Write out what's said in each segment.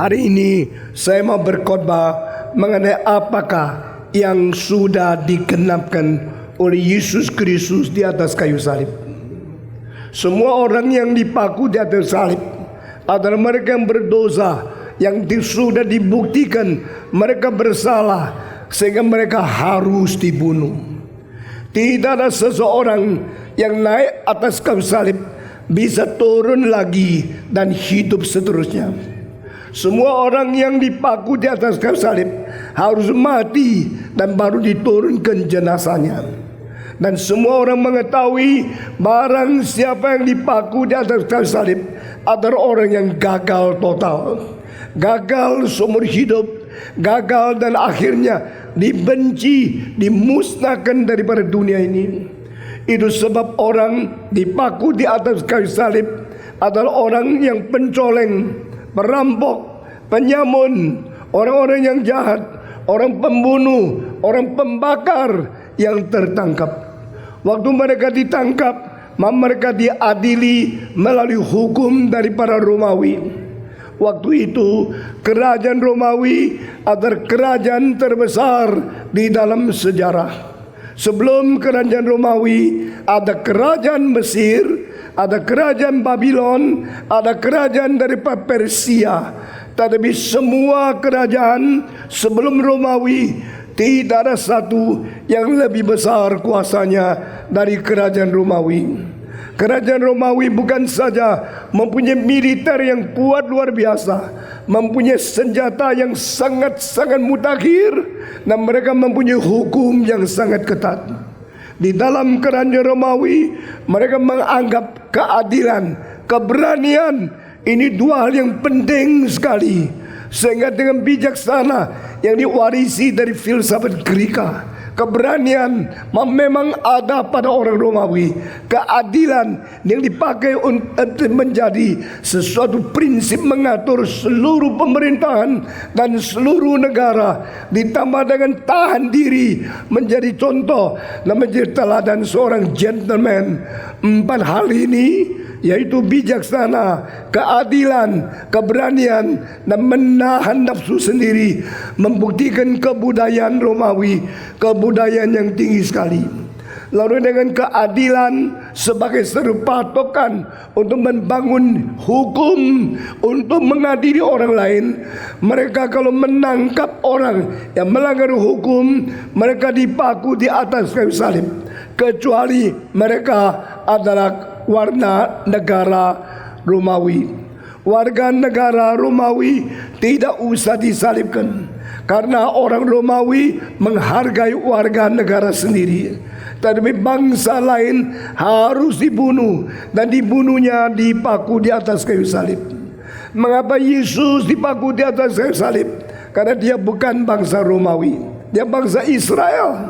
Hari ini saya mau berkhotbah mengenai apakah yang sudah digenapkan oleh Yesus Kristus di atas kayu salib. Semua orang yang dipaku di atas salib adalah mereka yang berdosa, yang sudah dibuktikan mereka bersalah sehingga mereka harus dibunuh. Tidak ada seseorang yang naik atas kayu salib bisa turun lagi dan hidup seterusnya. Semua orang yang dipaku di atas kayu salib harus mati dan baru diturunkan jenazahnya. Dan semua orang mengetahui barang siapa yang dipaku di atas kayu salib adalah orang yang gagal total, gagal seumur hidup, gagal dan akhirnya dibenci, dimusnahkan daripada dunia ini. Itu sebab orang dipaku di atas kayu salib adalah orang yang pencoleng, perampok, penyamun, orang-orang yang jahat, orang pembunuh, orang pembakar yang tertangkap. Waktu mereka ditangkap, mereka diadili melalui hukum dari para Romawi. Waktu itu kerajaan Romawi adalah kerajaan terbesar di dalam sejarah. Sebelum kerajaan Romawi ada kerajaan Mesir, ada kerajaan Babylon, ada kerajaan dari Persia. Tetapi semua kerajaan sebelum Romawi tidak ada satu yang lebih besar kuasanya dari kerajaan Romawi. Kerajaan Romawi bukan saja mempunyai militer yang kuat luar biasa, mempunyai senjata yang sangat-sangat mutakhir, dan mereka mempunyai hukum yang sangat ketat. Di dalam kerajaan Romawi, mereka menganggap keadilan, keberanian Ini dua hal yang penting sekali, sehingga dengan bijaksana yang diwarisi dari filsafat Greka, keberanian memang ada pada orang Romawi, keadilan yang dipakai untuk menjadi sesuatu prinsip mengatur seluruh pemerintahan dan seluruh negara, ditambah dengan tahan diri menjadi contoh dan menjadi teladan seorang gentleman. Empat hal ini, yaitu bijaksana, keadilan, keberanian, dan menahan nafsu sendiri, membuktikan kebudayaan Romawi, kebudayaan yang tinggi sekali. Lalu dengan keadilan sebagai seru patokan untuk membangun hukum, untuk mengadili orang lain. Mereka kalau menangkap orang yang melanggar hukum, mereka dipaku di atas kayu salib, kecuali mereka adalah warga negara Romawi. Warga negara Romawi tidak usah disalibkan, karena orang Romawi menghargai warga negara sendiri. Tetapi bangsa lain harus dibunuh, dan dibunuhnya dipaku di atas kayu salib. Mengapa Yesus dipaku di atas kayu salib? Karena dia bukan bangsa Romawi, dia bangsa Israel.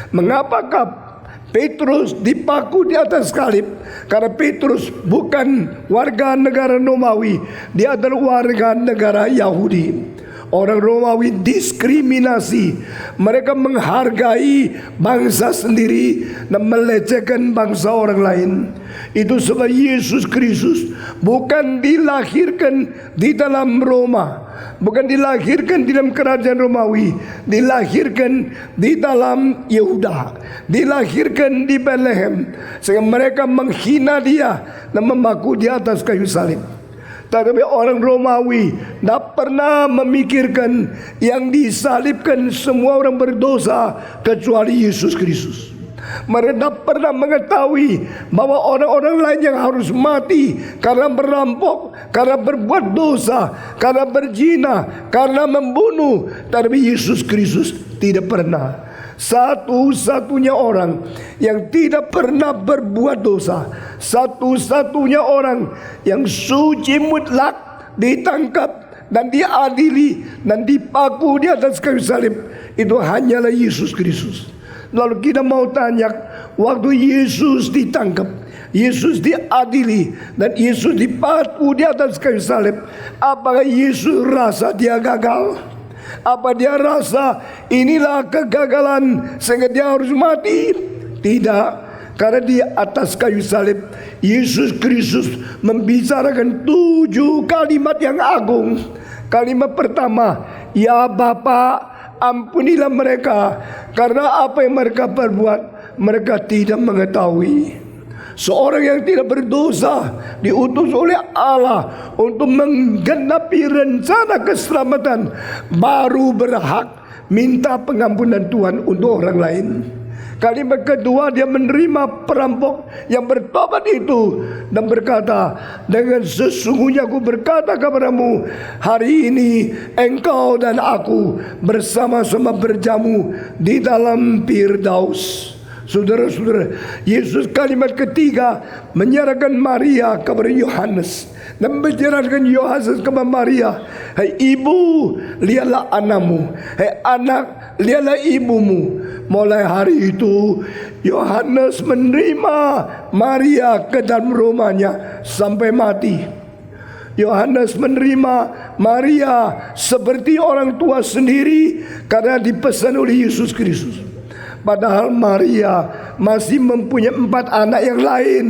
Mengapakah Petrus dipaku di atas salib? Karena Petrus bukan warga negara Romawi, dia adalah warga negara Yahudi. Orang Romawi diskriminasi, mereka menghargai bangsa sendiri dan melecehkan bangsa orang lain. Itu sebab Yesus Kristus bukan dilahirkan di dalam Roma, bukan dilahirkan di dalam kerajaan Romawi, dilahirkan di dalam Yehuda, dilahirkan di Bethlehem, sehingga mereka menghina dia dan memaku di atas kayu salib. Tetapi orang Romawi tidak pernah memikirkan yang disalibkan semua orang berdosa kecuali Yesus Kristus. Mereka tidak pernah mengetahui bahwa orang-orang lain yang harus mati karena merampok, karena berbuat dosa, karena berzina, karena membunuh. Tetapi Yesus Kristus tidak pernah. Satu-satunya orang yang tidak pernah berbuat dosa, satu-satunya orang yang suci mutlak, ditangkap dan diadili dan dipaku di atas kayu salib, itu hanyalah Yesus Kristus. Lalu kita mau tanya, waktu Yesus ditangkap, Yesus diadili, dan Yesus dipaku di atas kayu salib, apakah Yesus rasa dia gagal? Apa dia rasa inilah kegagalan sehingga dia harus mati? Tidak. Karena di atas kayu salib Yesus Kristus membicarakan 7 kalimat yang agung. Kalimat pertama, ya Bapa, ampunilah mereka, karena apa yang mereka perbuat mereka tidak mengetahui. Seorang yang tidak berdosa diutus oleh Allah untuk menggenapi rencana keselamatan, baru berhak minta pengampunan Tuhan untuk orang lain. Kalimat kedua, dia menerima perampok yang bertobat itu dan berkata, dengan sesungguhnya aku berkata kepadamu, hari ini engkau dan aku bersama-sama berjamu di dalam Firdaus. Saudara-saudara, Yesus kalimat ketiga menyerahkan Maria kepada Yohanes dan menyerahkan Yohanes kepada Maria. Hai ibu, lihatlah anakmu. Hai anak, lihatlah ibumu. Mulai hari itu Yohanes menerima Maria ke dalam rumahnya sampai mati. Yohanes menerima Maria seperti orang tua sendiri karena dipesan oleh Yesus Kristus. Padahal Maria masih mempunyai 4 anak yang lain,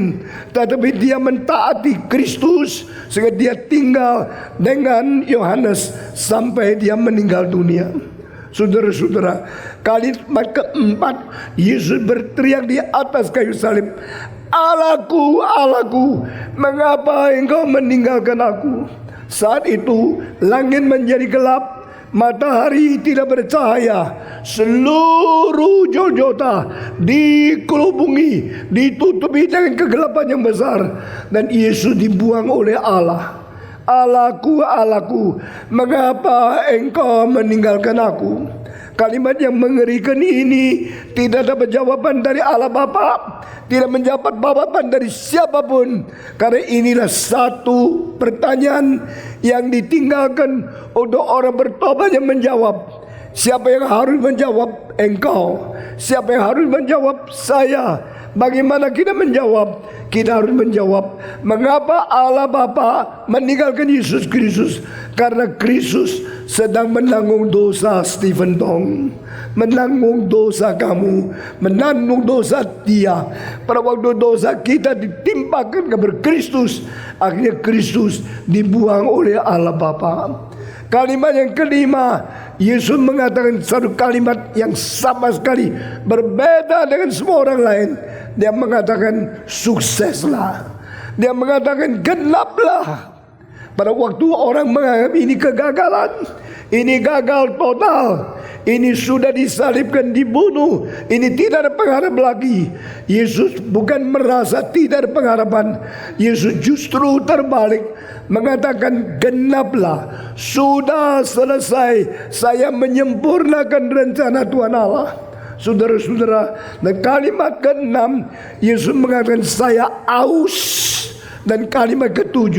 tetapi dia mentaati Kristus sehingga dia tinggal dengan Yohanes sampai dia meninggal dunia. Saudara-saudara, kalimat keempat, Yesus berteriak di atas kayu salib, Allahku, Allahku, mengapa engkau meninggalkan aku? Saat itu langit menjadi gelap, matahari tidak bercahaya, seluruh Golgota dikelubungi, ditutupi dengan kegelapan yang besar, dan Yesus dibuang oleh Allah. Allahku, Allahku, mengapa engkau meninggalkan aku? Kalimat yang mengerikan ini tidak dapat jawaban dari Allah Bapa, tidak mendapat jawaban dari siapapun. Karena inilah satu pertanyaan yang ditinggalkan untuk orang bertobat yang menjawab. Siapa yang harus menjawab? Engkau. Siapa yang harus menjawab? Saya. Bagaimana kita menjawab? Kita harus menjawab, mengapa Allah Bapa meninggalkan Yesus Kristus? Karena Kristus sedang menanggung dosa Stephen Tong, menanggung dosa kamu, menanggung dosa dia. Pada waktu dosa kita ditimpakan kepada Kristus, akhirnya Kristus dibuang oleh Allah Bapa. Kalimat yang kelima, Yesus mengatakan satu kalimat yang sama sekali berbeda dengan semua orang lain. Dia mengatakan sukseslah. Dia mengatakan genaplah. Pada waktu orang menganggap ini kegagalan, ini gagal total, ini sudah disalibkan, dibunuh, ini tidak ada pengharapan lagi. Yesus bukan merasa tidak ada pengharapan. Yesus justru terbalik mengatakan genaplah, sudah selesai, saya menyempurnakan rencana Tuhan Allah. Saudara-saudara, dan kalimat ke-6 Yesus mengatakan saya aus. Dan kalimat ke-7,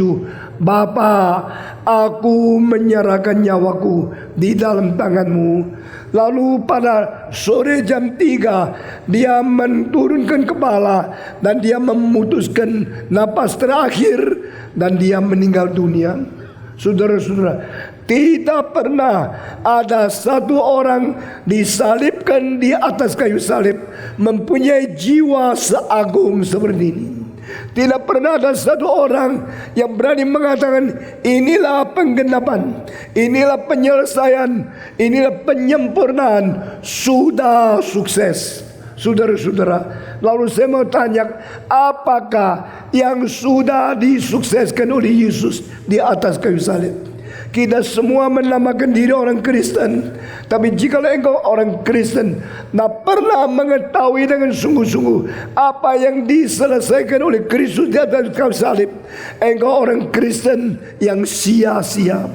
Bapa, aku menyerahkan nyawaku di dalam tanganmu. Lalu pada sore jam 3 dia menurunkan kepala dan dia memutuskan napas terakhir dan dia meninggal dunia. Saudara-saudara, tidak pernah ada satu orang disalibkan di atas kayu salib mempunyai jiwa seagung seperti ini. Tidak pernah ada satu orang yang berani mengatakan inilah penggenapan, inilah penyelesaian, inilah penyempurnaan, sudah sukses. Saudara-saudara, lalu saya mau tanya, apakah yang sudah disukseskan oleh Yesus di atas kayu salib? Kita semua menamakan diri orang Kristen, tapi jika engkau orang Kristen tak pernah mengetahui dengan sungguh-sungguh apa yang diselesaikan oleh Kristus di atas kayu salib, engkau orang Kristen yang sia-sia.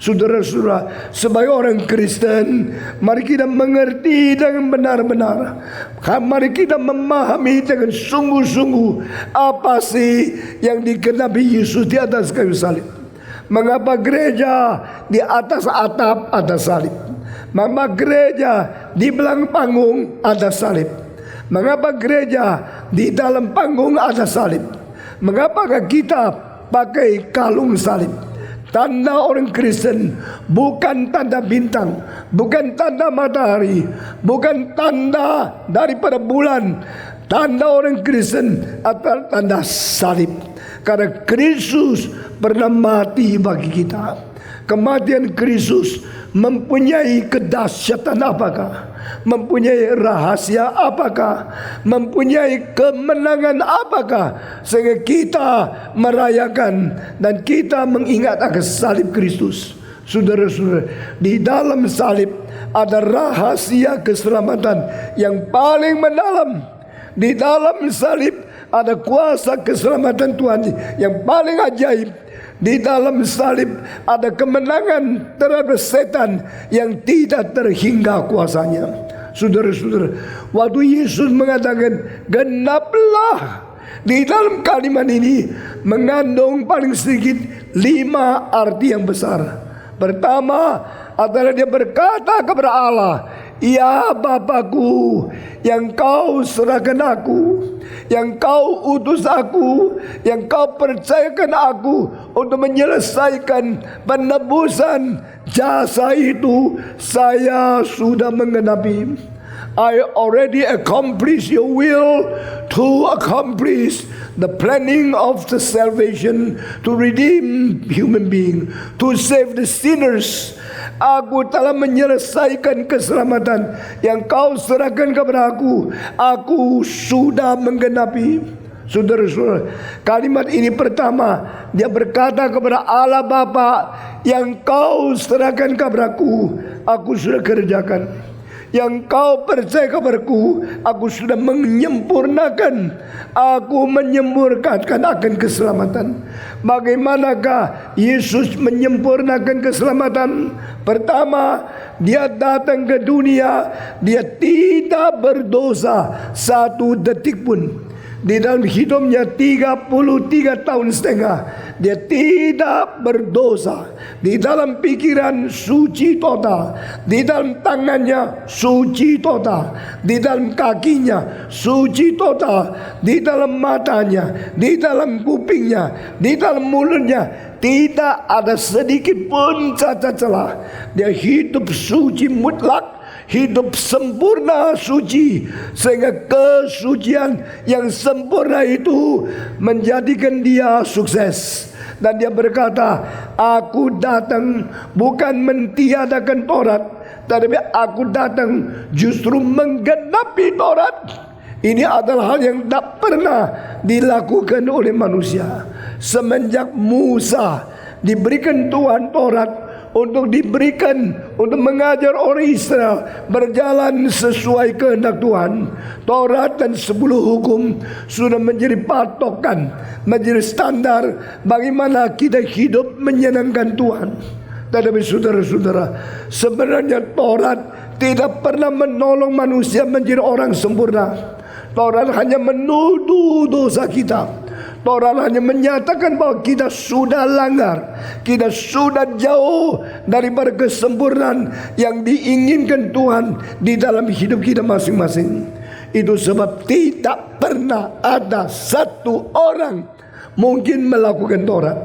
Saudara-saudara, sebagai orang Kristen, mari kita mengerti dengan benar-benar. Mari kita memahami dengan sungguh-sungguh apa sih yang dikenapi Yesus di atas kayu salib. Mengapa gereja di atas atap ada salib? Mengapa gereja di belakang panggung ada salib? Mengapa gereja di dalam panggung ada salib? Mengapakah kita pakai kalung salib? Tanda orang Kristen bukan tanda bintang, bukan tanda matahari, bukan tanda daripada bulan. Tanda orang Kristen adalah tanda salib. Karena Kristus pernah mati bagi kita. Kematian Kristus mempunyai kedahsyatan apakah? Mempunyai rahasia apakah? Mempunyai kemenangan apakah? Sehingga kita merayakan dan kita mengingat akan salib Kristus. Saudara-saudara, di dalam salib ada rahasia keselamatan yang paling mendalam. Di dalam salib ada kuasa keselamatan Tuhan yang paling ajaib. Di dalam salib ada kemenangan terhadap setan yang tidak terhingga kuasanya. Saudara-saudara, waktu Yesus mengatakan genaplah, di dalam kalimat ini mengandung paling sedikit 5 arti yang besar. Pertama adalah dia berkata kepada Allah, ya Bapakku, yang kau serahkan aku, yang kau utus aku, yang kau percayakan aku untuk menyelesaikan penebusan jasa itu, saya sudah menggenapi. I already accomplished your will to accomplish the planning of the salvation, to redeem human being, to save the sinners. Aku telah menyelesaikan keselamatan yang kau serahkan kepada aku. Aku sudah menggenapi. Saudara-saudara, kalimat ini pertama, dia berkata kepada Allah Bapa, yang kau serahkan kepadaku, aku sudah kerjakan. yang kau percaya kepadaku, aku sudah menyempurnakan, aku menyempurnakan akan keselamatan. Bagaimanakah Yesus menyempurnakan keselamatan? Pertama, dia datang ke dunia, dia tidak berdosa satu detik pun. Di dalam hidupnya 33 tahun setengah, dia tidak berdosa. Di dalam pikiran suci total, di dalam tangannya suci total, di dalam kakinya suci total, di dalam matanya, di dalam kupingnya, di dalam mulutnya tidak ada sedikit pun cacat celah. Dia hidup suci mutlak, hidup sempurna suci, sehingga kesucian yang sempurna itu menjadikan dia sukses. Dan dia berkata, aku datang bukan mentiadakan Taurat, tetapi aku datang justru menggenapi Taurat. Ini adalah hal yang tak pernah dilakukan oleh manusia. Semenjak Musa diberikan Tuhan Taurat untuk mengajar orang Israel berjalan sesuai kehendak Tuhan, Taurat dan 10 hukum sudah menjadi patokan, menjadi standar bagaimana kita hidup menyenangkan Tuhan. Tetapi saudara-saudara, sebenarnya Taurat tidak pernah menolong manusia menjadi orang sempurna. Taurat hanya menuduh dosa kita. Taurat hanya menyatakan bahwa kita sudah langgar, kita sudah jauh daripada kesempurnaan yang diinginkan Tuhan di dalam hidup kita masing-masing. Itu sebab tidak pernah ada satu orang mungkin melakukan Taurat.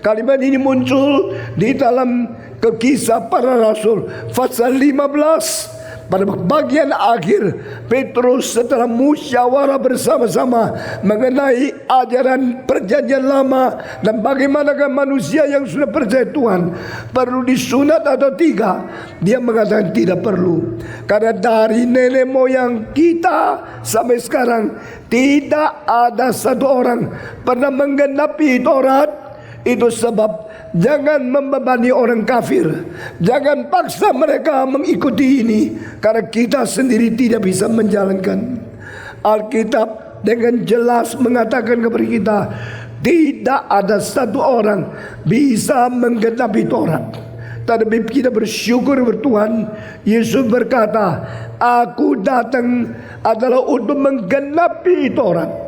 Kalimat ini muncul di dalam Kisah Para Rasul pasal 15. Pada bagian akhir, Petrus setelah musyawarah bersama-sama mengenai ajaran perjanjian lama dan bagaimanakah manusia yang sudah percaya Tuhan perlu disunat atau tidak, dia mengatakan tidak perlu. Karena dari nenek moyang kita sampai sekarang tidak ada satu orang pernah menggenapi Taurat. Itu sebab jangan membebani orang kafir, jangan paksa mereka mengikuti ini, karena kita sendiri tidak bisa menjalankan. Alkitab dengan jelas mengatakan kepada kita, tidak ada satu orang bisa menggenapi Taurat. Tetapi kita bersyukur kepada Tuhan. Yesus berkata, aku datang adalah untuk menggenapi Taurat.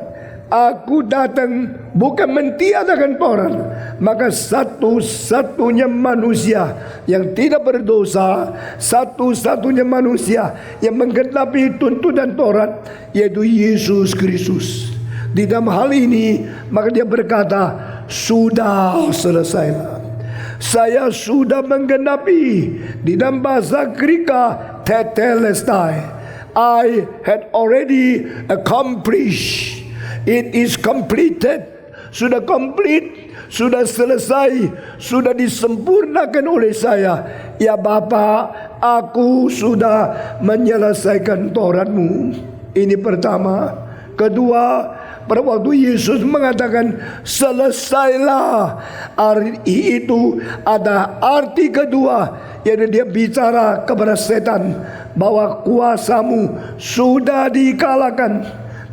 Aku datang bukan mentiadakan Taurat. Maka satu-satunya manusia yang tidak berdosa, satu-satunya manusia yang menggenapi tuntunan Taurat, yaitu Yesus Kristus. Di dalam hal ini, maka dia berkata, sudah selesai. Saya sudah menggenapi. Di dalam bahasa Greka, tetelestai. I had already accomplished. It is completed. Sudah complete, sudah selesai, sudah disempurnakan oleh saya. Ya Bapa, aku sudah menyelesaikan Tauratmu. Ini pertama. Kedua, pada waktu Yesus mengatakan selesailah, arti itu ada arti kedua, yaitu dia bicara kepada setan bahwa kuasamu sudah dikalahkan,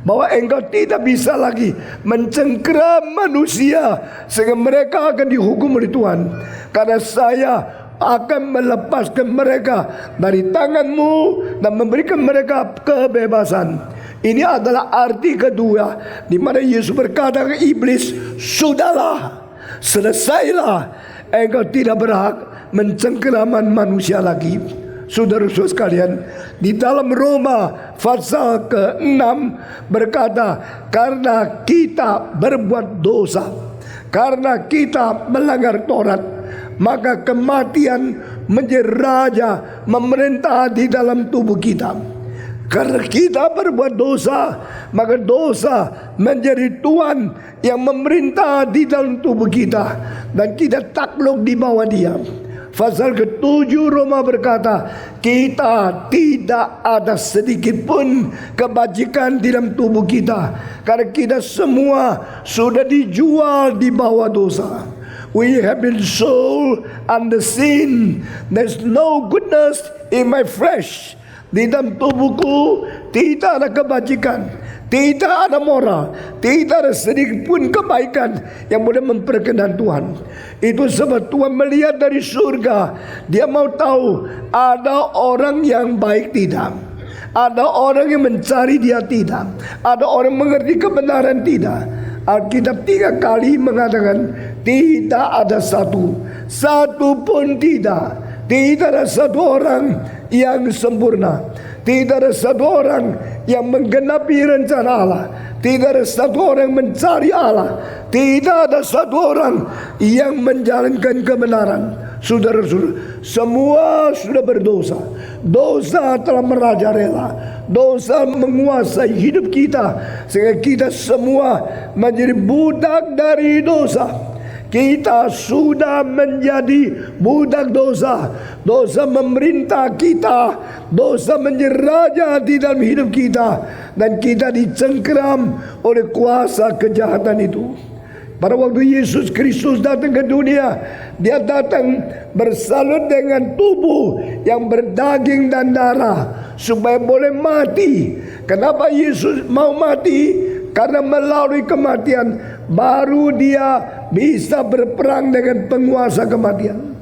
bahwa engkau tidak bisa lagi mencengkeram manusia sehingga mereka akan dihukum oleh Tuhan. Karena saya akan melepaskan mereka dari tanganmu dan memberikan mereka kebebasan. Ini adalah arti kedua, di mana Yesus berkata ke iblis, sudahlah, selesailah, engkau tidak berhak mencengkeraman manusia lagi. Saudara-saudara sekalian, di dalam Roma pasal ke-6 berkata, karena kita berbuat dosa, karena kita melanggar Taurat, maka kematian menjadi raja memerintah di dalam tubuh kita. Karena kita berbuat dosa, maka dosa menjadi tuan yang memerintah di dalam tubuh kita, dan kita takluk di bawah dia. Pasal ke-7 Roma berkata, kita tidak ada sedikit pun kebajikan di dalam tubuh kita, karena kita semua sudah dijual di bawah dosa. We have been sold under sin. There's no goodness in my flesh. Di dalam tubuhku tidak ada kebajikan, tidak ada moral, tidak ada sedikit pun kebaikan yang boleh memperkenan Tuhan. Itu sebab Tuhan melihat dari surga. Dia mau tahu ada orang yang baik tidak, ada orang yang mencari Dia tidak, ada orang mengerti kebenaran tidak. Alkitab 3 kali mengatakan tidak ada satu pun tidak. Tidak ada satu orang yang sempurna. Tidak ada satu orang yang menggenapi rencana Allah. Tidak ada satu orang mencari Allah. Tidak ada satu orang yang menjalankan kebenaran. Saudara-saudara, semua sudah berdosa. Dosa telah merajalela. Dosa menguasai hidup kita, sehingga kita semua menjadi budak dari dosa. Kita sudah menjadi budak dosa. Dosa memerintah kita. Dosa menjadi raja di dalam hidup kita. Dan kita dicengkeram oleh kuasa kejahatan itu. Pada waktu Yesus Kristus datang ke dunia, Dia datang bersalut dengan tubuh yang berdaging dan darah supaya boleh mati. Kenapa Yesus mau mati? Karena melalui kematian baru Dia bisa berperang dengan penguasa kematian.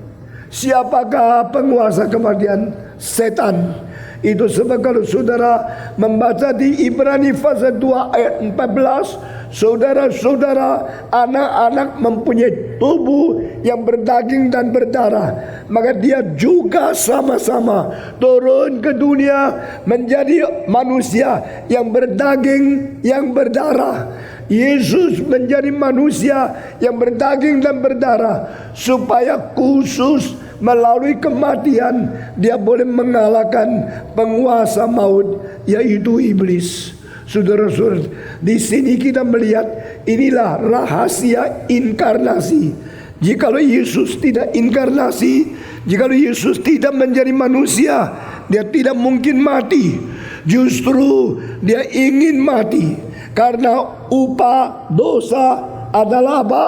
Siapakah penguasa kematian? Setan. Itu sebab kalau saudara membaca di Ibrani pasal 2 ayat 14, saudara-saudara, anak-anak mempunyai tubuh yang berdaging dan berdarah, maka dia juga sama-sama turun ke dunia menjadi manusia yang berdaging, yang berdarah. Yesus menjadi manusia yang berdaging dan berdarah supaya khusus melalui kematian Dia boleh mengalahkan penguasa maut, yaitu iblis. Saudara-saudara, di sini kita melihat inilah rahasia inkarnasi. Jikalau Yesus tidak inkarnasi, jikalau Yesus tidak menjadi manusia, Dia tidak mungkin mati. Justru Dia ingin mati, karena upah dosa adalah apa?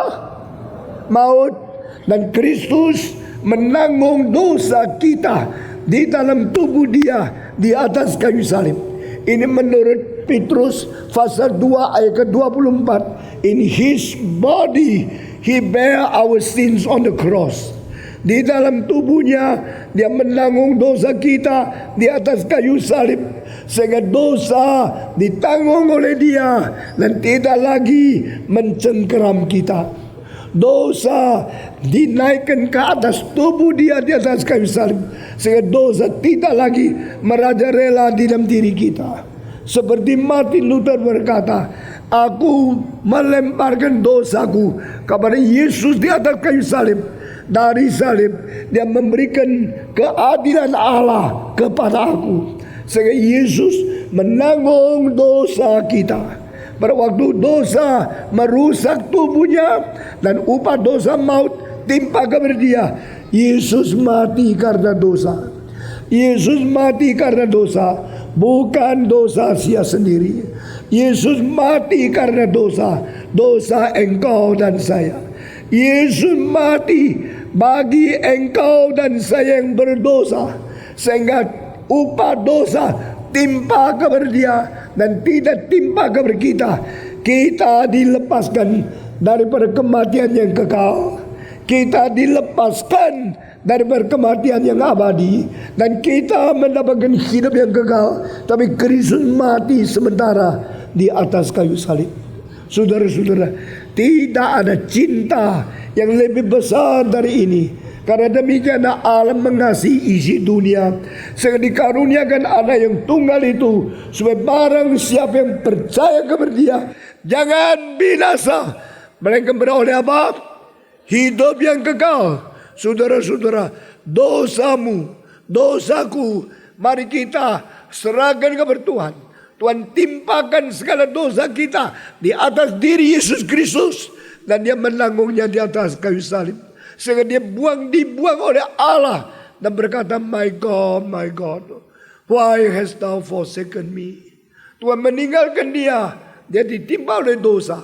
Maut. Dan Kristus menanggung dosa kita di dalam tubuh Dia di atas kayu salib. Ini menurut Petrus pasal 2 ayat ke-24. In His body He bear our sins on the cross. Di dalam tubuhnya Dia menanggung dosa kita di atas kayu salib, sehingga dosa ditanggung oleh Dia dan tidak lagi mencengkeram kita. Dosa dinaikkan ke atas tubuh Dia di atas kayu salib, sehingga dosa tidak lagi merajalela di dalam diri kita. Seperti Martin Luther berkata, aku melemparkan dosaku kepada Yesus di atas kayu salib. Dari salib Dia memberikan keadilan Allah kepada aku, sehingga Yesus menanggung dosa kita. Pada waktu dosa merusak tubuhnya dan upah dosa maut timpa kepada Dia, Yesus mati karena dosa. Yesus mati karena dosa, bukan dosa Dia sendiri. Yesus mati karena dosa, dosa engkau dan saya. Yesus mati bagi engkau dan saya yang berdosa, sehingga upah dosa timpa kepada Dia dan tidak timpa kepada kita. Kita dilepaskan daripada kematian yang kekal. Kita dilepaskan daripada kematian yang abadi, dan kita mendapatkan hidup yang kekal. Tapi Kristus mati sementara di atas kayu salib. Saudara-saudara, tidak ada cinta yang lebih besar dari ini. Karena demikian Allah mengasihi isi dunia, sehingga dikaruniakan anak yang tunggal itu, supaya barang siapa yang percaya kepada Dia jangan binasa, melainkan beroleh apa? Hidup yang kekal. Saudara-saudara, dosamu, dosaku, mari kita serahkan kepada Tuhan. Tuhan timpakan segala dosa kita di atas diri Yesus Kristus, dan Dia menanggungnya di atas kayu salib, sehingga Dia dibuang oleh Allah dan berkata, my God, why hast thou forsaken me? Tuhan meninggalkan Dia ditimpa oleh dosa.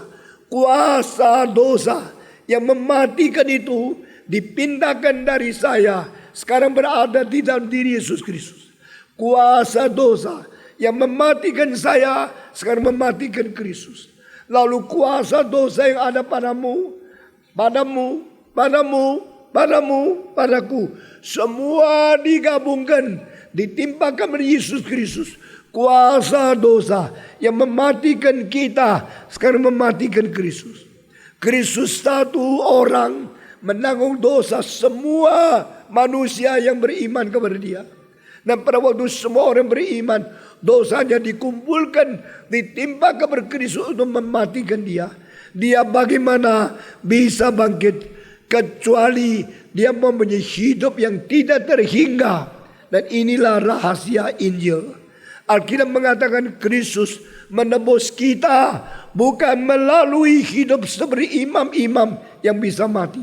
Kuasa dosa yang mematikan itu dipindahkan dari saya, sekarang berada di dalam diri Yesus Kristus. Kuasa dosa yang mematikan saya sekarang mematikan Kristus. Lalu kuasa dosa yang ada padamu, padaku, semua digabungkan, ditimpakan pada Yesus Kristus. Kuasa dosa yang mematikan kita sekarang mematikan Kristus. Kristus satu orang menanggung dosa semua manusia yang beriman kepada Dia. Dan pada waktu semua orang beriman, dosanya dikumpulkan, ditimpa kepada Kristus untuk mematikan dia. Dia bagaimana bisa bangkit kecuali dia mempunyai hidup yang tidak terhingga. Dan inilah rahasia Injil. Alkitab mengatakan Kristus menebus kita bukan melalui hidup seperti imam-imam yang bisa mati.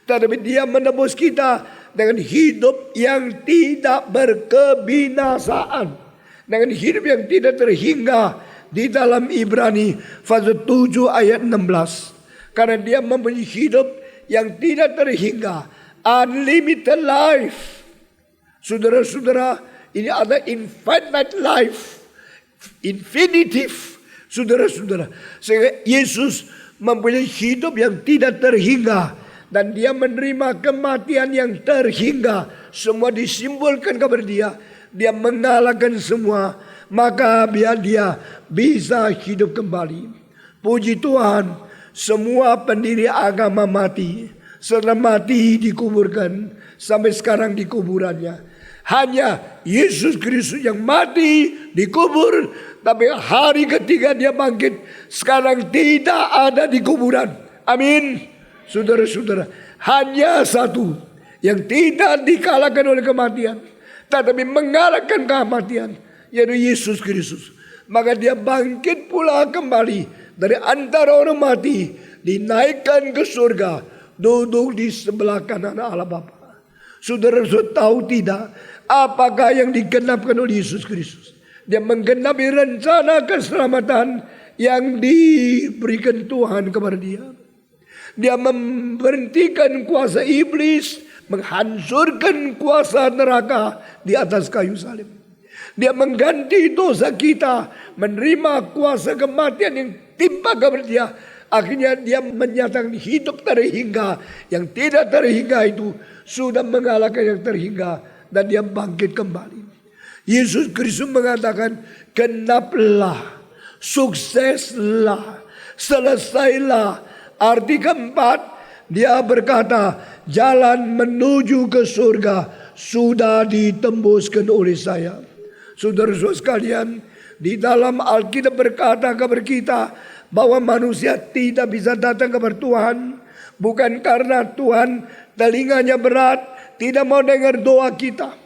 Tetapi dia menebus kita dengan hidup yang tidak berkebinasaan. Dengan hidup yang tidak terhingga. Di dalam Ibrani pasal 7 ayat 16. Karena dia mempunyai hidup yang tidak terhingga. Unlimited life. Saudara-saudara, ini ada infinite life. Infinitive. Saudara-saudara. Sehingga Yesus mempunyai hidup yang tidak terhingga. Dan dia menerima kematian yang terhingga. Semua disimbolkan kepada dia. Dia mengalahkan semua. Maka biar dia bisa hidup kembali. Puji Tuhan. Semua pendiri agama mati. Setelah mati dikuburkan. Sampai sekarang di kuburannya. Hanya Yesus Kristus yang mati dikubur. Tapi hari ketiga dia bangkit. Sekarang tidak ada di kuburan. Amin. Saudara-saudara, hanya satu yang tidak dikalahkan oleh kematian, tetapi mengalahkan kematian, yaitu Yesus Kristus. Maka dia bangkit pula kembali dari antara orang mati, dinaikkan ke surga, duduk di sebelah kanan Allah Bapa. Saudara-saudara tahu tidak apakah yang digenapkan oleh Yesus Kristus? Dia menggenapi rencana keselamatan yang diberikan Tuhan kepada dia. Dia memberhentikan kuasa iblis, menghancurkan kuasa neraka di atas kayu salib. Dia mengganti dosa kita, menerima kuasa kematian yang timpa kepada dia. Akhirnya dia menyatakan hidup terhingga. Yang tidak terhingga itu sudah mengalahkan yang terhingga. Dan dia bangkit kembali. Yesus Kristus mengatakan, genaplah, sukseslah, selesailah. Arti keempat, dia berkata, jalan menuju ke surga sudah ditembuskan oleh saya. Saudara-saudara sekalian, di dalam Alkitab berkata kepada kita bahwa manusia tidak bisa datang kepada Tuhan bukan karena Tuhan telinganya berat, tidak mau dengar doa kita.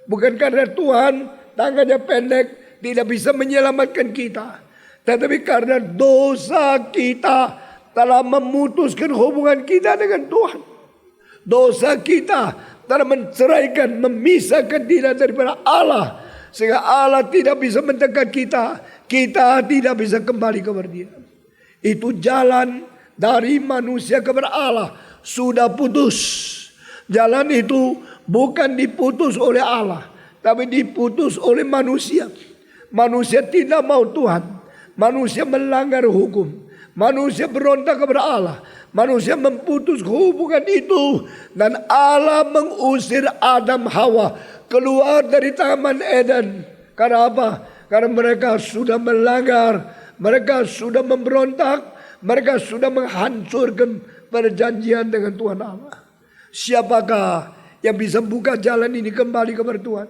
Bukan karena Tuhan tangannya pendek, tidak bisa menyelamatkan kita. Tetapi karena dosa kita telah memutuskan hubungan kita dengan Tuhan. Dosa kita telah menceraikan, memisahkan kita daripada Allah. Sehingga Allah tidak bisa mendekat kita. Kita tidak bisa kembali kepada dia. Itu jalan dari manusia kepada Allah. Sudah putus. Jalan itu bukan diputus oleh Allah. Tapi diputus oleh manusia. Manusia tidak mau Tuhan. Manusia melanggar hukum. Manusia berontak kepada Allah. Manusia memutus hubungan itu. Dan Allah mengusir Adam Hawa keluar dari Taman Eden. Karena apa? Karena mereka sudah melanggar. Mereka sudah memberontak. Mereka sudah menghancurkan perjanjian dengan Tuhan Allah. Siapakah yang bisa buka jalan ini kembali kepada Tuhan?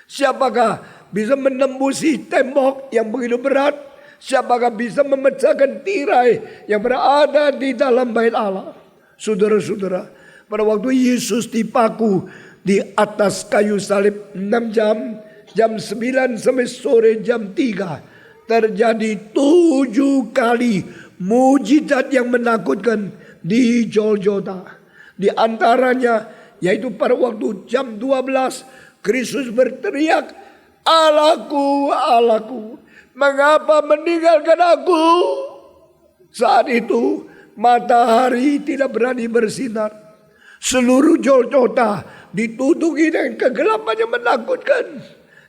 Siapakah bisa menembusi tembok yang begitu berat? Siapakah bisa memecahkan tirai yang berada di dalam bait Allah? Saudara-saudara, pada waktu Yesus dipaku di atas kayu salib 6 jam, jam 9 sampai sore jam 3, terjadi 7 kali mujizat yang menakutkan di Golgota. Di antaranya yaitu pada waktu jam 12 Kristus berteriak, "Allahku, Allahku, mengapa meninggalkan aku?" Saat itu matahari tidak berani bersinar. Seluruh Golgota ditutupi dengan kegelapan yang menakutkan.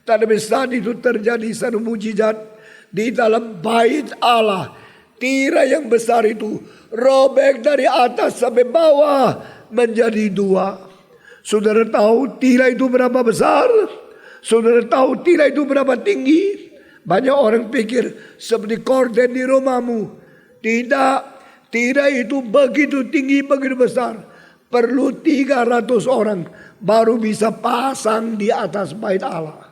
Tetapi saat itu terjadi satu mujizat di dalam bait Allah. Tirai yang besar itu robek dari atas sampai bawah menjadi dua. Saudara tahu tirai itu berapa besar? Saudara tahu tirai itu berapa tinggi? Banyak orang pikir seperti korden di rumahmu. Tidak, tirai itu begitu tinggi, begitu besar. Perlu 300 orang baru bisa pasang di atas bait Allah.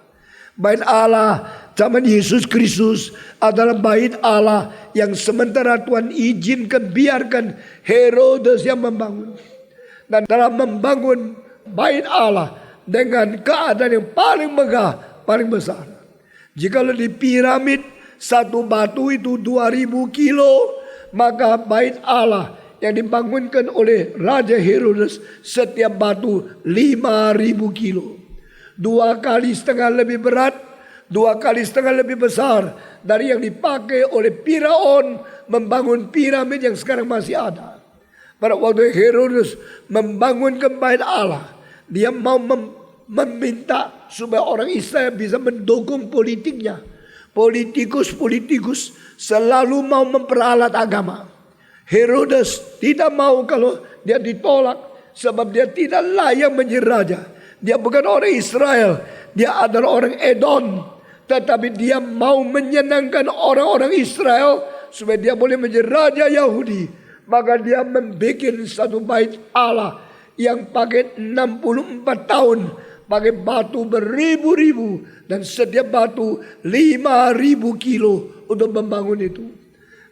Bait Allah zaman Yesus Kristus adalah bait Allah yang sementara Tuhan izinkan, biarkan Herodes yang membangun. Dan dalam membangun bait Allah dengan keadaan yang paling megah, paling besar. Jikalau di piramid satu batu itu 2000 kilo, maka bait Allah yang dibangunkan oleh Raja Herodes setiap batu 5000 kilo. 2,5 kali lebih berat, 2,5 kali lebih besar dari yang dipakai oleh Firaun membangun piramid yang sekarang masih ada. Pada waktu Herodes membangunkan bait Allah, dia mau meminta supaya orang Israel bisa mendukung politiknya. Politikus selalu mau memperalat agama. Herodes tidak mau kalau dia ditolak sebab dia tidak layak menjadi raja. Dia bukan orang Israel, dia adalah orang Edom. Tetapi dia mau menyenangkan orang-orang Israel supaya dia boleh menjadi raja Yahudi. Maka dia membuat satu bait Allah yang pakai 64 tahun, pakai batu beribu-ribu, dan setiap batu 5000 kilo untuk membangun itu.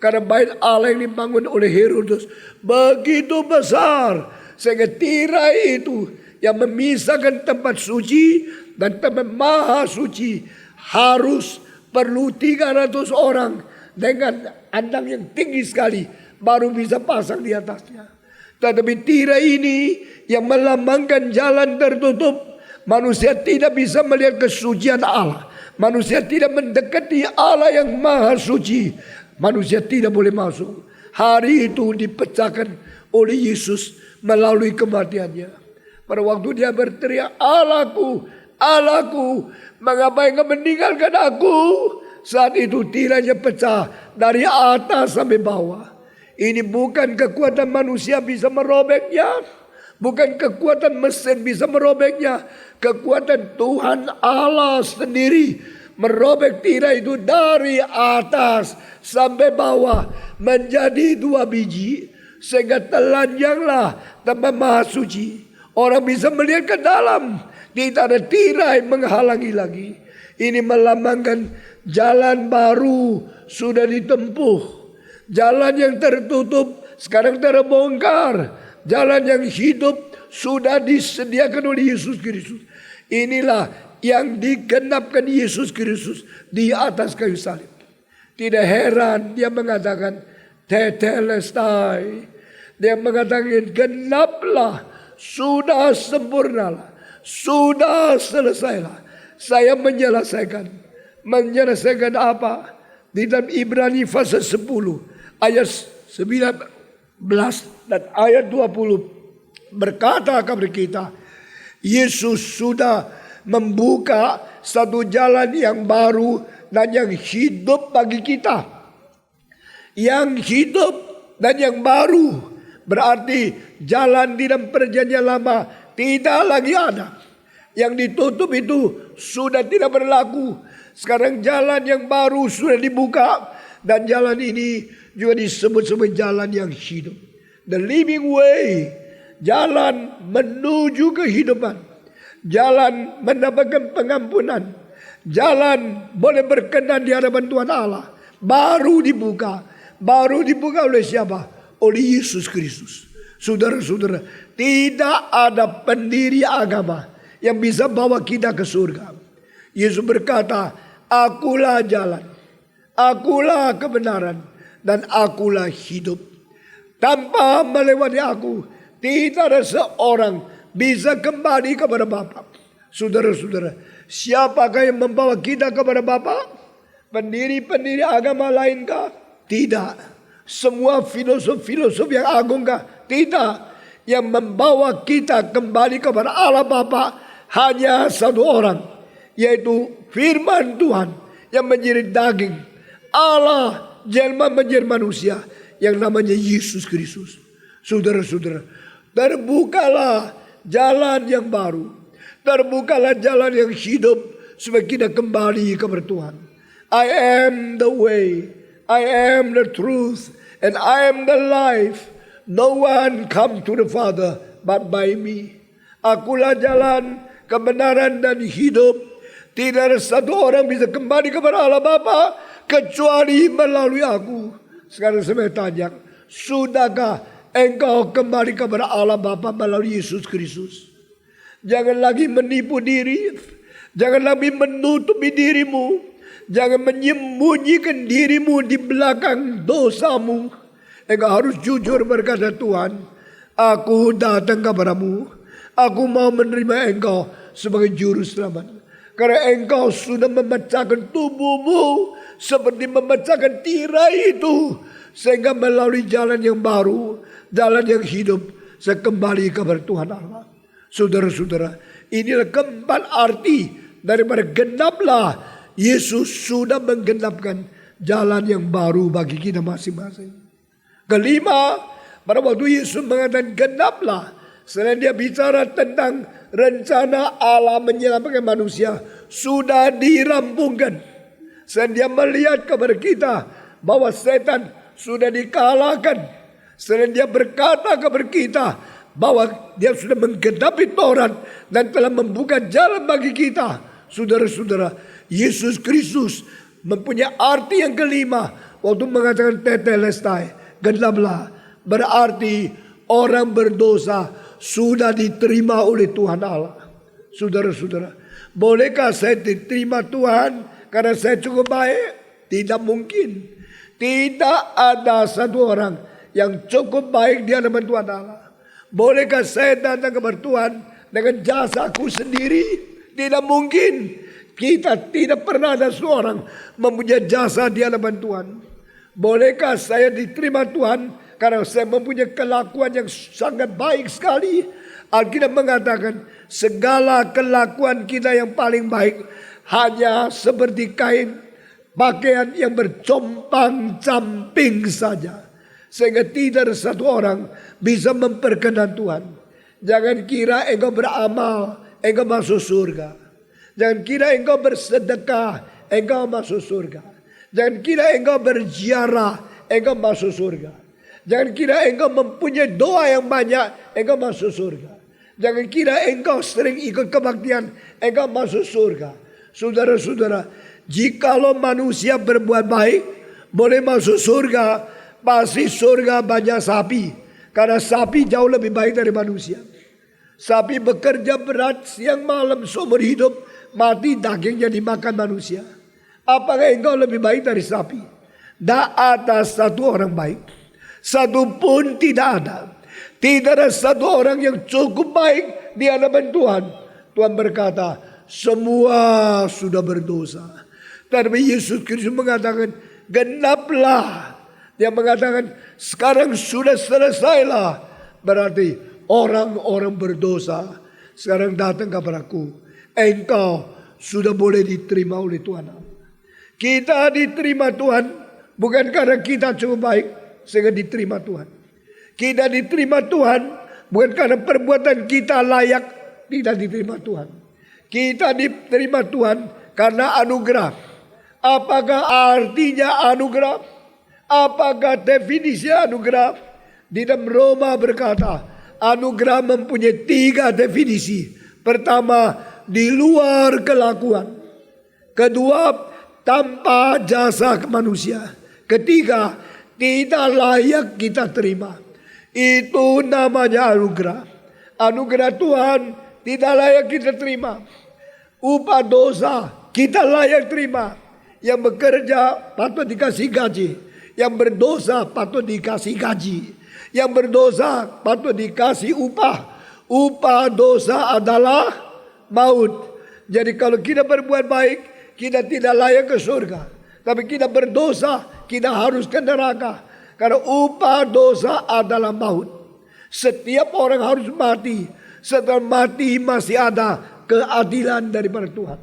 Karena bait Allah yang dibangun oleh Herodes begitu besar, sehingga tirai itu yang memisahkan tempat suci dan tempat maha suci harus perlu 300 orang dengan andang yang tinggi sekali baru bisa pasang di atasnya. Tetapi tirai ini yang melambangkan jalan tertutup, manusia tidak bisa melihat kesucian Allah. Manusia tidak mendekati Allah yang maha suci. Manusia tidak boleh masuk. Hari itu dipecahkan oleh Yesus melalui kematiannya. Pada waktu dia berteriak, Allahku, Allahku, mengapa engkau meninggalkan aku? Saat itu tirainya pecah dari atas sampai bawah. Ini bukan kekuatan manusia bisa merobeknya. Bukan kekuatan mesin bisa merobeknya. Kekuatan Tuhan Allah sendiri merobek tirai itu dari atas sampai bawah menjadi 2 biji. Sehingga telanjanglah tempat maha suci. Orang bisa melihat ke dalam. Tidak ada tirai menghalangi lagi. Ini melambangkan jalan baru sudah ditempuh. Jalan yang tertutup sekarang terbongkar. Jalan yang hidup sudah disediakan oleh Yesus Kristus. Inilah yang digenapkan Yesus Kristus di atas kayu salib. Tidak heran dia mengatakan tetelestai. Dia mengatakan genaplah. Sudah sempurnalah, sudah selesailah. Saya menyelesaikan apa? Di dalam Ibrani pasal 10 ayat 19 dan ayat 20 berkata kepada kita, Yesus sudah membuka satu jalan yang baru dan yang hidup bagi kita. Yang hidup dan yang baru. Berarti jalan di dalam perjanjian lama tidak lagi ada. Yang ditutup itu sudah tidak berlaku. Sekarang jalan yang baru sudah dibuka. Dan jalan ini juga disebut sebagai jalan yang hidup. The living way. Jalan menuju kehidupan. Jalan mendapatkan pengampunan. Jalan boleh berkenan di hadapan Tuhan Allah. Baru dibuka. Baru dibuka oleh siapa? Oleh Yesus Kristus. Saudara-saudara, tidak ada pendiri agama yang bisa bawa kita ke surga. Yesus berkata, akulah jalan, akulah kebenaran, dan akulah hidup. Tanpa melewati aku, tidak ada seorang bisa kembali kepada Bapa. Saudara-saudara, siapakah yang membawa kita kepada Bapa? Pendiri-pendiri agama lainkah? Tidak. Semua filosof yang agungkah? Tidak. Yang membawa kita kembali kepada Allah Bapa hanya satu orang, yaitu firman Tuhan yang menjadi daging. Allah jelma menjadi manusia yang namanya Yesus Kristus. Saudara-saudara, terbukalah jalan yang baru. Terbukalah jalan yang hidup supaya kita kembali kepada Tuhan. I am the way, I am the truth, and I am the life. No one come to the Father but by me. Akulah jalan, kebenaran dan hidup. Tidak ada satu orang bisa kembali kepada Allah Bapa kecuali melalui aku. Sekarang saya tanya, sudahkah engkau kembali kepada Allah Bapa melalui Yesus Kristus? Jangan lagi menipu diri, jangan lagi menutupi dirimu, jangan menyembunyikan dirimu di belakang dosamu. Engkau harus jujur berkata, Tuhan, aku datang kepadamu, aku mau menerima engkau sebagai juru selamat. Karena engkau sudah memecahkan tubuhmu seperti memecahkan tirai itu, sehingga melalui jalan yang baru, jalan yang hidup, saya kembali kepada Tuhan Allah. Saudara-saudara, inilah keempat arti daripada genaplah. Yesus sudah menggenapkan jalan yang baru bagi kita masing-masing. Kelima, pada waktu Yesus mengatakan genaplah, selain dia bicara tentang rencana Allah menyelamatkan manusia, sudah dirampungkan. Selain dia melihat kepada kita bahwa setan sudah dikalahkan, selain dia berkata kepada kita bahwa dia sudah menggenapi Taurat dan telah membuka jalan bagi kita. Saudara-saudara, Yesus Kristus mempunyai arti yang kelima waktu mengatakan tetelestai, genaplah, berarti orang berdosa sudah diterima oleh Tuhan Allah. Saudara-saudara, bolehkah saya diterima Tuhan karena saya cukup baik? Tidak mungkin. Tidak ada satu orang yang cukup baik di hadapan Tuhan Allah. Bolehkah saya datang kepada Tuhan dengan jasaku sendiri? Tidak mungkin. Kita tidak pernah ada seorang mempunyai jasa di hadapan Tuhan. Bolehkah saya diterima Tuhan karena saya mempunyai kelakuan yang sangat baik sekali? Alkitab mengatakan segala kelakuan kita yang paling baik hanya seperti kain pakaian yang bercompang-camping saja. Sehingga tidak ada satu orang bisa memperkenan Tuhan. Jangan kira engkau beramal, engkau masuk surga. Jangan kira engkau bersedekah, engkau masuk surga. Jangan kira engkau berziarah, engkau masuk surga. Jangan kira engkau mempunyai doa yang banyak, engkau masuk surga. Jangan kira engkau sering ikut kebaktian, engkau masuk surga. Saudara-saudara, jikalau manusia berbuat baik, boleh masuk surga. Pasti surga banyak sapi. Karena sapi jauh lebih baik dari manusia. Sapi bekerja berat siang malam seumur hidup, mati dagingnya dimakan manusia. Apakah engkau lebih baik dari sapi? Tidak ada satu orang baik. Satu pun tidak ada. Tidak ada satu orang yang cukup baik di hadapan Tuhan. Tuhan berkata, semua sudah berdosa. Tapi Yesus Kristus mengatakan, genaplah. Dia mengatakan sekarang sudah selesailah. Berarti orang-orang berdosa sekarang datang kepadaku. Engkau sudah boleh diterima oleh Tuhan. Kita diterima Tuhan bukan karena kita cukup baik sehingga diterima Tuhan. Kita diterima Tuhan bukan karena perbuatan kita layak tidak diterima Tuhan. Kita diterima Tuhan karena anugerah. Apakah artinya anugerah? Apakah definisi anugerah? Di dalam Roma berkata, anugerah mempunyai 3 definisi. Pertama, di luar kelakuan. Kedua, tanpa jasa manusia. Ketiga, tidak layak kita terima. Itu namanya anugerah. Anugerah Tuhan tidak layak kita terima. Upah dosa kita layak terima. Yang bekerja patut dikasih gaji. Yang berdosa patut dikasih gaji. Yang berdosa patut dikasih upah. Upah dosa adalah maut. Jadi kalau kita berbuat baik, kita tidak layak ke surga. Tapi kita berdosa, kita harus ke neraka. Karena upah dosa adalah maut. Setiap orang harus mati. Setelah mati masih ada keadilan daripada Tuhan.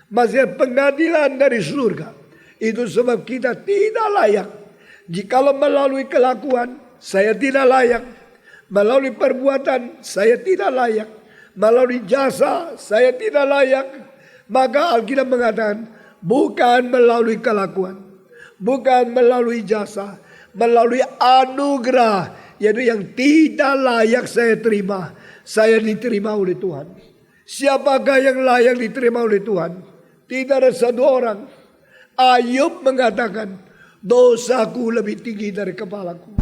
Masih ada pengadilan dari surga. Itu sebab kita tidak layak. Jikalau melalui kelakuan, saya tidak layak. Melalui perbuatan, saya tidak layak. Melalui jasa, saya tidak layak. Maka Alkitab mengatakan, bukan melalui kelakuan, bukan melalui jasa, melalui anugerah, yaitu yang tidak layak saya terima, saya diterima oleh Tuhan. Siapakah yang layak diterima oleh Tuhan? Tidak ada satu orang. Ayub mengatakan, dosaku lebih tinggi dari kepalaku.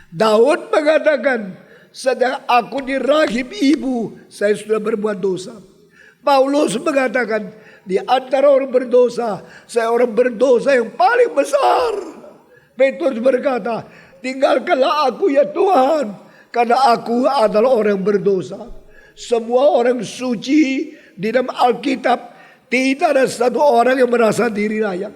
Daud mengatakan, sedang aku di rahim ibu, saya sudah berbuat dosa. Paulus mengatakan, di antara orang berdosa, saya orang berdosa yang paling besar. Petrus berkata, tinggalkanlah aku ya Tuhan, karena aku adalah orang berdosa. Semua orang suci di dalam Alkitab, tidak ada satu orang yang merasa diri layak.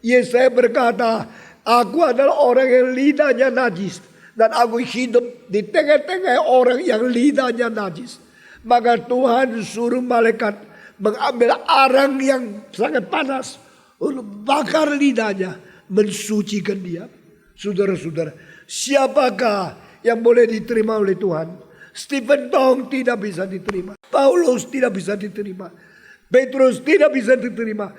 Yesaya berkata, aku adalah orang yang lidahnya najis, dan aku hidup di tengah-tengah orang yang lidahnya najis. Maka Tuhan suruh malaikat mengambil arang yang sangat panas untuk bakar lidahnya, mensucikan dia. Saudara-saudara, siapakah yang boleh diterima oleh Tuhan? Stephen Tong tidak bisa diterima. Paulus tidak bisa diterima. Petrus tidak bisa diterima.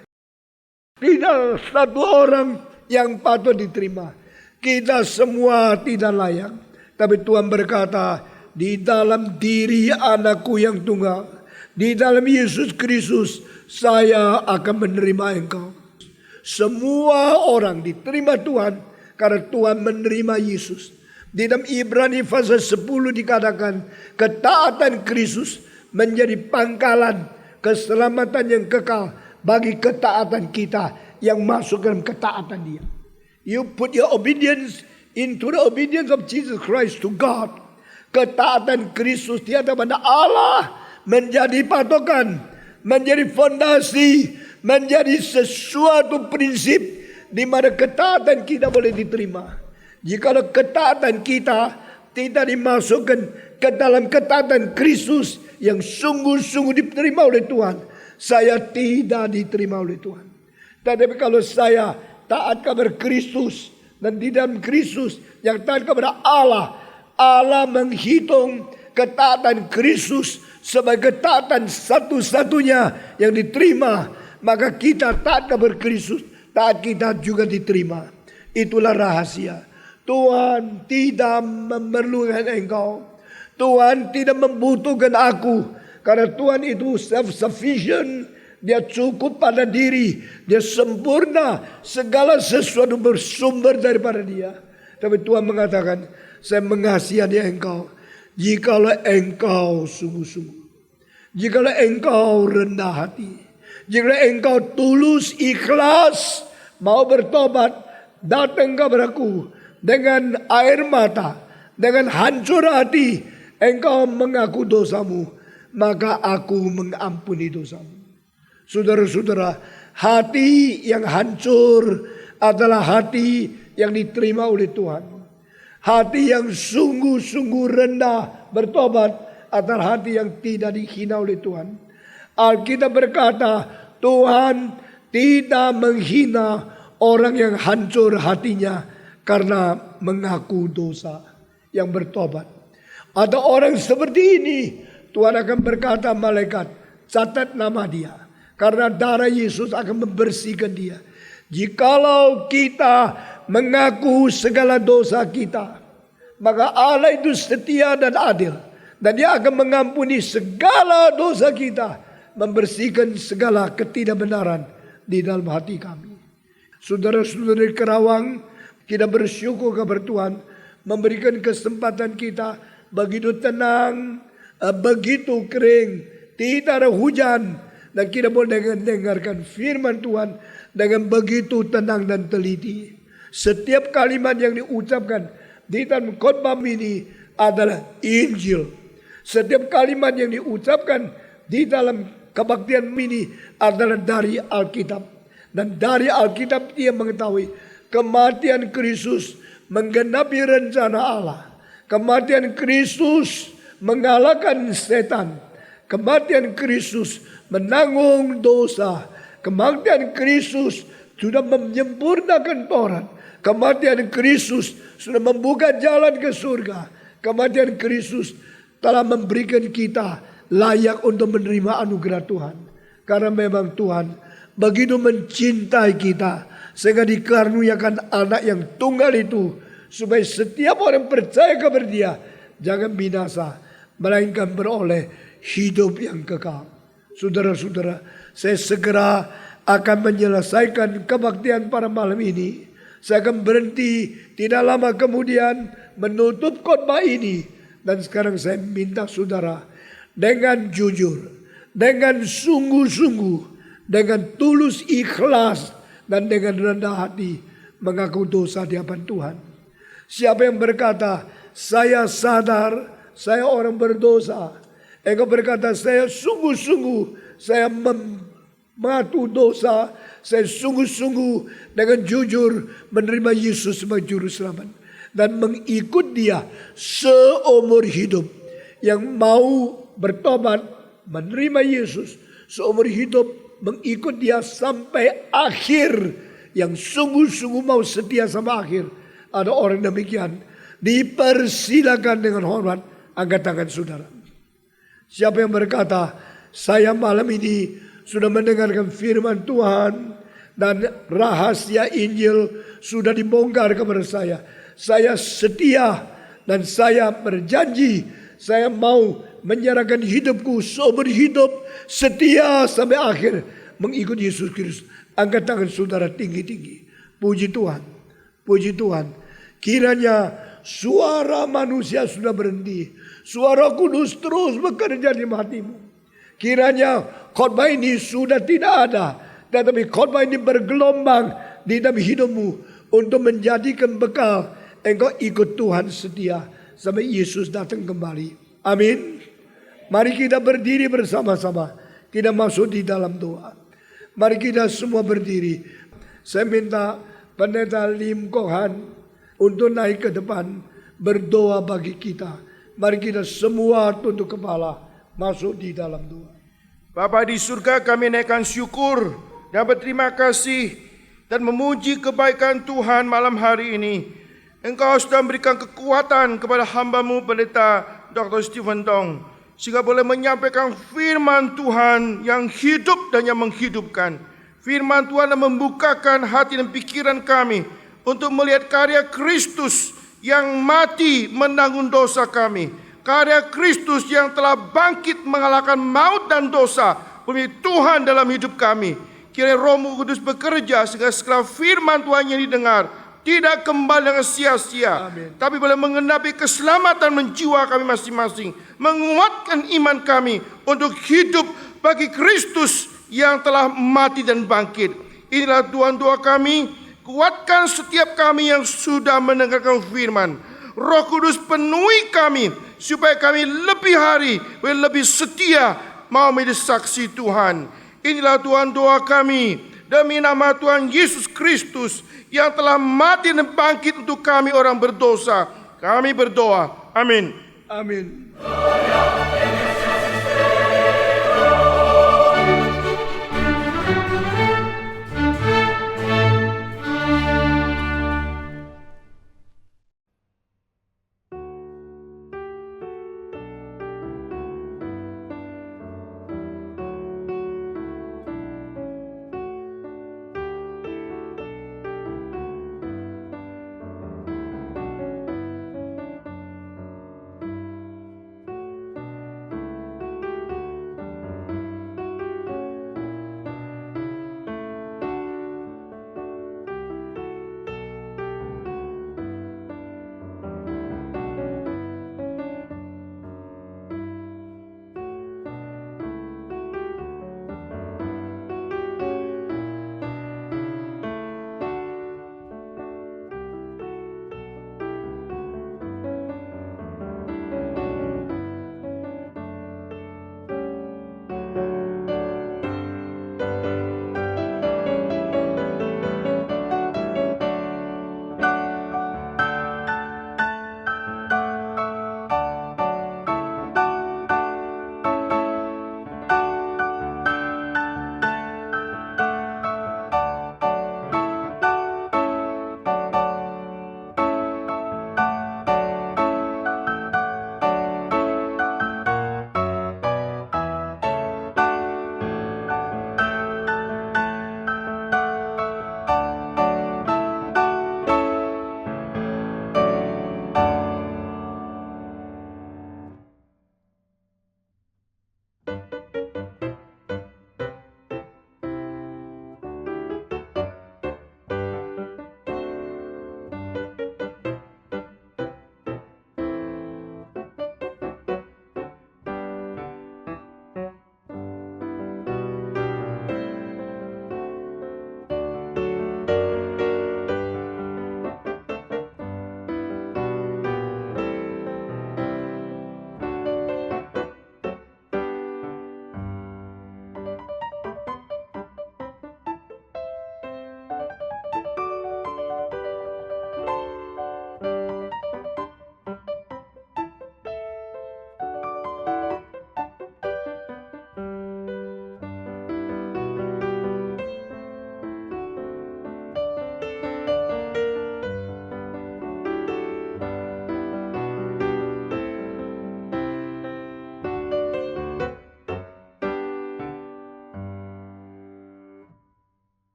Tidak satu orang yang patut diterima. Kita semua tidak layak. Tapi Tuhan berkata, di dalam diri anakku yang tunggal, di dalam Yesus Kristus, saya akan menerima engkau. Semua orang diterima Tuhan karena Tuhan menerima Yesus. Di dalam Ibrani pasal 10 dikatakan, ketaatan Kristus menjadi pangkalan keselamatan yang kekal bagi ketaatan kita yang masuk dalam ketaatan dia. You put your obedience into the obedience of Jesus Christ to God. Ketaatan Kristus di hadapan Allah menjadi patokan, menjadi fondasi, menjadi sesuatu prinsip di mana ketaatan kita boleh diterima. Jika ketaatan kita tidak dimasukkan ke dalam ketaatan Kristus yang sungguh-sungguh diterima oleh Tuhan, saya tidak diterima oleh Tuhan. Tetapi kalau saya taat kepada Kristus dan di dalam Kristus yang taat kepada Allah, Allah menghitung ketaatan Kristus sebagai ketaatan satu-satunya yang diterima. Maka kita taat kepada Kristus, taat kita juga diterima. Itulah rahasia. Tuhan tidak memerlukan engkau. Tuhan tidak membutuhkan aku. Karena Tuhan itu self-sufficient. Dia cukup pada diri. Dia sempurna. Segala sesuatu bersumber daripada dia. Tapi Tuhan mengatakan, saya mengasihani engkau. Jikalau engkau sungguh-sungguh. Jikalau engkau rendah hati. Jikalau engkau tulus, ikhlas, mau bertobat, datang kepadaku dengan air mata, dengan hancur hati, engkau mengaku dosamu, maka aku mengampuni dosamu. Saudara-saudara, hati yang hancur adalah hati yang diterima oleh Tuhan. Hati yang sungguh-sungguh rendah bertobat adalah hati yang tidak dihina oleh Tuhan. Alkitab berkata, Tuhan tidak menghina orang yang hancur hatinya karena mengaku dosa, yang bertobat. Ada orang seperti ini, Tuhan akan berkata malaikat, catat nama dia. Karena darah Yesus akan membersihkan dia. Jikalau kita mengaku segala dosa kita, maka Allah itu setia dan adil. Dan dia akan mengampuni segala dosa kita, membersihkan segala ketidakbenaran di dalam hati kami. Saudara-saudara di Kerawang, kita bersyukur kepada Tuhan memberikan kesempatan kita begitu tenang, begitu kering, tidak ada hujan, dan kita boleh dengarkan firman Tuhan dengan begitu tenang dan teliti. Setiap kalimat yang diucapkan di dalam khotbah ini adalah Injil. Setiap kalimat yang diucapkan di dalam kebaktian ini adalah dari Alkitab. Dan dari Alkitab dia mengetahui kematian Kristus menggenapi rencana Allah. Kematian Kristus mengalahkan setan. Kematian Kristus menanggung dosa. Kematian Kristus sudah menyempurnakan Taurat. Kematian Kristus sudah membuka jalan ke surga. Kematian Kristus telah memberikan kita layak untuk menerima anugerah Tuhan. Karena memang Tuhan begitu mencintai kita sehingga dikaruniakan anak yang tunggal itu, supaya setiap orang percaya kepada Dia jangan binasa, melainkan beroleh hidup yang kekal. Saudara-saudara, saya segera akan menyelesaikan kebaktian pada malam ini. Saya akan berhenti tidak lama kemudian menutup khotbah ini. Dan sekarang saya minta saudara dengan jujur, dengan sungguh-sungguh, dengan tulus ikhlas, dan dengan rendah hati mengaku dosa di hadapan Tuhan. Siapa yang berkata, saya sadar saya orang berdosa. Engkau berkata, saya sungguh-sungguh, saya mengaku dosa, saya sungguh-sungguh dengan jujur menerima Yesus sebagai juru selamat dan mengikut Dia seumur hidup. Yang mau bertobat, menerima Yesus seumur hidup, mengikut Dia sampai akhir, yang sungguh-sungguh mau setia sampai akhir. Ada orang demikian, dipersilakan dengan hormat angkat tangan saudara. Siapa yang berkata, saya malam ini sudah mendengarkan firman Tuhan dan rahasia Injil sudah dibongkar kepada saya. Saya setia dan saya berjanji saya mau menyerahkan hidupku seumur hidup setia sampai akhir mengikut Yesus Kristus. Angkat tangan saudara tinggi-tinggi. Puji Tuhan. Puji Tuhan. Kiranya suara manusia sudah berhenti. Suara kudus terus bekerja di hatimu. Kiranya khotbah ini sudah tidak ada, tetapi khotbah ini bergelombang di dalam hidupmu untuk menjadikan bekal engkau ikut Tuhan setia sampai Yesus datang kembali. Amin. Mari kita berdiri bersama-sama. Kita masuk di dalam doa. Mari kita semua berdiri. Saya minta Pendeta Lim Kohan untuk naik ke depan berdoa bagi kita. Mari kita semua tunduk kepala masuk di dalam doa. Bapa di surga, kami naikkan syukur dan berterima kasih dan memuji kebaikan Tuhan malam hari ini. Engkau sudah memberikan kekuatan kepada hamba-Mu Pendeta Dr. Stephen Tong, sehingga boleh menyampaikan firman Tuhan yang hidup dan yang menghidupkan. Firman Tuhan yang membukakan hati dan pikiran kami untuk melihat karya Kristus yang mati menanggung dosa kami. Karya Kristus yang telah bangkit mengalahkan maut dan dosa. Demi Tuhan dalam hidup kami. Kiranya Roh-Mu Kudus bekerja sehingga segala firman Tuhan yang didengar tidak kembali dengan sia-sia, tapi boleh mengenapi keselamatan menjiwa kami masing-masing, menguatkan iman kami untuk hidup bagi Kristus yang telah mati dan bangkit. Inilah Tuhan doa kami. Kuatkan setiap kami yang sudah mendengarkan firman. Roh Kudus penuhi kami supaya kami lebih hari, lebih setia mau menjadi saksi Tuhan. Inilah Tuhan doa kami demi nama Tuhan Yesus Kristus yang telah mati dan bangkit untuk kami orang berdosa. Kami berdoa. Amin. Amin.